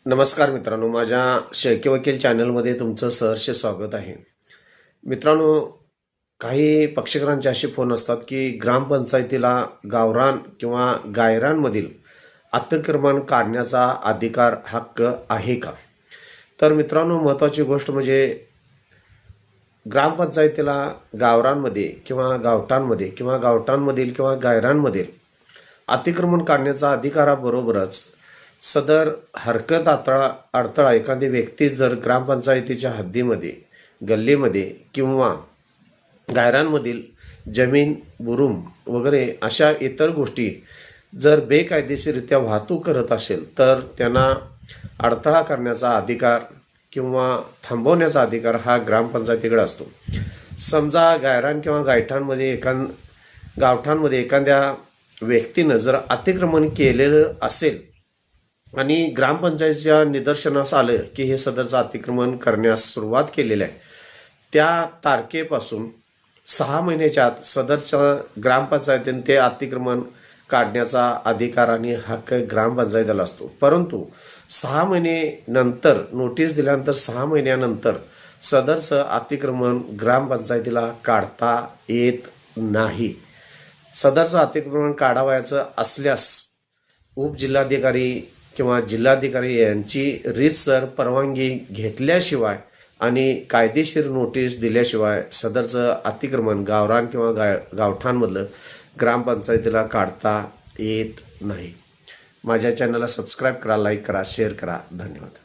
नमस्कार मित्रांनो, माझ्या शेळके वकील चॅनलमध्ये तुमचं सहर्ष स्वागत आहे. मित्रांनो, काही पक्षकारांचे असे फोन असतात की ग्रामपंचायतीला गावरान किंवा गायरानमधील अतिक्रमण काढण्याचा अधिकार हक्क आहे का? तर मित्रांनो, महत्त्वाची गोष्ट म्हणजे ग्रामपंचायतीला गावरानमध्ये किंवा गावठाणमध्ये किंवा गावठाणमधील किंवा गायरानमधील अतिक्रमण काढण्याचा अधिकाराबरोबरच सदर हरकत अडथळा एखादी व्यक्ती जर ग्रामपंचायतीच्या हद्दीमध्ये, गल्लीमध्ये किंवा गायरानमधील जमीन, बुरुम वगैरे अशा इतर गोष्टी जर बेकायदेशीररित्या वाहतूक करत असेल तर त्यांना अडथळा करण्याचा अधिकार किंवा थांबवण्याचा अधिकार हा ग्रामपंचायतीकडे असतो. समजा गायरान किंवा गावठाणमध्ये एखाद्या व्यक्तीनं जर अतिक्रमण केलेलं असेल आणि ग्रामपंचायतीच्या निदर्शनास आलं की हे सदरचं अतिक्रमण करण्यास सुरुवात केलेली आहे, त्या तारखेपासून 6 महिन्याच्या आत सदरच्या ग्रामपंचायतीने ते अतिक्रमण काढण्याचा अधिकार आणि हक्क ग्रामपंचायतीला असतो. परंतु 6 महिन्यानंतर नोटीस दिल्यानंतर 6 महिन्यानंतर सदरचं अतिक्रमण ग्रामपंचायतीला काढता येत नाही. सदरचं अतिक्रमण काढावयाचं असल्यास उपजिल्हाधिकारी किंवा जिल्हाधिकारी यांची रीतसर परवानगी घेतल्याशिवाय आणि कायदेशीर नोटीस दिल्याशिवाय सदरचं अतिक्रमण गावरान किंवा गावठाणमधलं ग्रामपंचायतीला काढता येत नाही. माझ्या चॅनलला सबस्क्राईब करा, लाईक करा, शेअर करा. धन्यवाद.